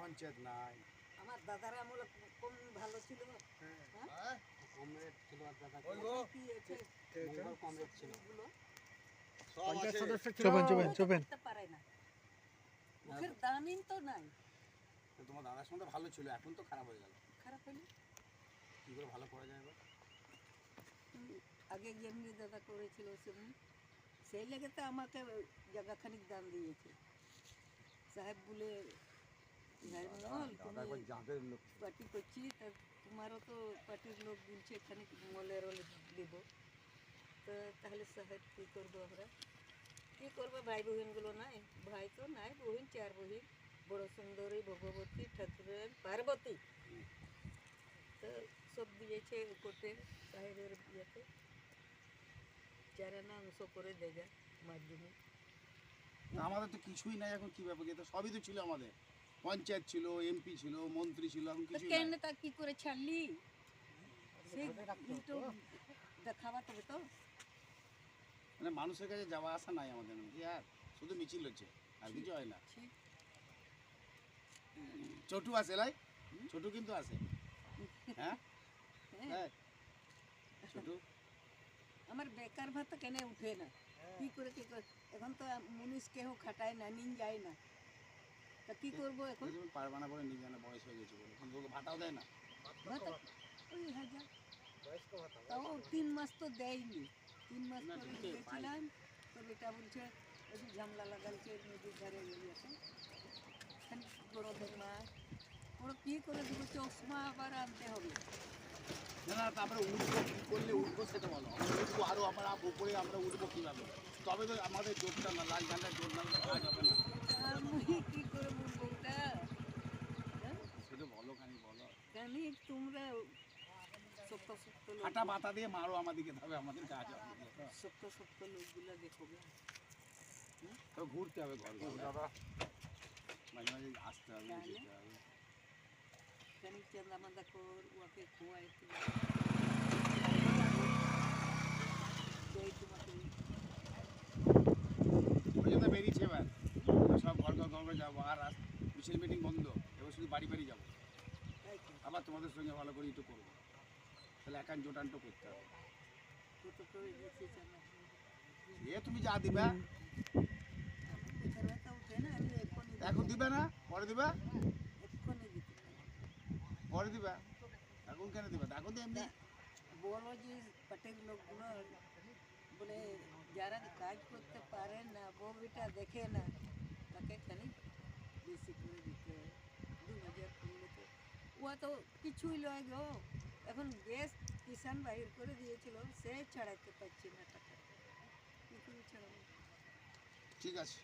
পঞ্চায়েত নাই। আমার দাদারা আমল কম ভালো ছিল, কম রেট ছিল আর দাদা কি আছে কম রেট ছিল। পঞ্চায়েত সদস্য ছিল। চোপেন করতে পারে না, মুখের দামই তো নাই। তোমার দাদার সঙ্গে ভালো ছিল, এখন তো খারাপ হয়ে গেল। খারাপ হলে কী করে ভালো করা যায় এবার? আগে যেমনি দাদা করেছিল সেমনি, সেই লেগে তো আমাকে জায়গা খানিক দান দিয়েছে সাহেব বলে, পার্টি করছি তা তোমারও তো পার্টির লোক বলছে খানিক মলের দিব, তো তাহলে সাহেব কী করবো আমরা, কী করবো? ভাই বহিনগুলো নাই, ভাই তো নাই, বহিন 4 বহিন, বড় সুন্দরী, ভগবতী, ঠাকুরের, পার্বতী, তো সব দিয়েছে কোর্টে সাহেবের ইয়েতে 4 আনা অংশ করে দেয় মাধ্যমে। আমাদের তো কিছুই নাই এখন, কি ব্যাপার? তো সবই তো ছিল আমাদের, পঞ্চায়েত ছিল, এমপি ছিল, মন্ত্রী ছিল, এখন কিছু কেন তা কি করে ছাড়লি? সেই তো দেখাবা তবে তো। মানে মানুষের কাছে যাওয়া আসা নাই আমাদের মধ্যে, আর শুধু মিছিল হচ্ছে, আর কিছু হয় না। ছোটু আছে লাই, ছোটু কিন্তু আছে, হ্যাঁ হ্যাঁ ছোটু। আমার বেকার ভাতা কেন উঠে না? কি করে এখন তো মুনিশ কেউ খাটায় না, নিন যায় না, তা কি করবো এখন? পারবা না বলে নিয়ে জানা, বয়স হয়ে গেছে বলে এখন তোকে ভাতাও দেয় না। ভাতা ওই 1000, তাও 3 মাস তো দেয়নি, 3 মাস পরে গিয়েছিলাম তো বেটা বলছে ওই ঝামলা লাগালছে নদীর ধারে গেছে, বড় মাছ বড় কী করে দেবো? চশমা আবার আনতে হবে। না না, তারপরে উঠবো কী করলে উঠবো সেটা বলো, আমরা উঠবো আরও আমরা উপরে, আমরা উঠবো কীভাবে? তবে তো আমাদের জোরটা না, লাল ঝান্ডার জোর না কাজ হবে না। আমি কী করে বলবো ওটা? সেটা বলো, খানি বলো, জানি তোমরা শক্ত শক্ত লোক, হাঁটা মাথা দিয়ে মারো আমাদেরকে, তবে আমাদের কাজ হবে। শক্ত শক্ত লোকগুলো দেখবে, তো ঘুরতে হবে, ঘর দাদা মাঝে মাঝে আসতে হবে, যেতে হবে। খানিক চাঁদা মাদা কর, ওকে খোয়াইতে তোমাকে ওই জন্য বেরিয়েছে এবার, সব ঘর ঘর যাবো, আর মিছিল মিটিং বন্ধ, এবার শুধু বাড়ি বাড়ি যাবো, তাই তো আবার তোমাদের সঙ্গে ভালো করে একটু করবো, তাহলে একান জোটানটা করতে হবে। কত করে দিচ্ছে চাঁদা? এ তুমি যা দিবা, পেছার ব্যথা উঠে না, আমি এক্ষুনি এখন দিবে না, পরে দিবা, এক্ষুনি দিতে পারি। পরে দিবা, এখন কেন দিবা? এখন তো এমনি বলো যে পাটের লোকগুলো বলে যারা কাজ করতে পারে না, বউটা দেখে না, তাকে খানিক বেশি করে দিতে হয়। 2000 করলে তো ও তো কিছুই লয় গো, এখন গ্যাস কিষাণ বাহির করে দিয়েছিল, সে ছাড়াইতে পারছি না টাকা, কি করে ছাড়াবো? ঠিক আছে।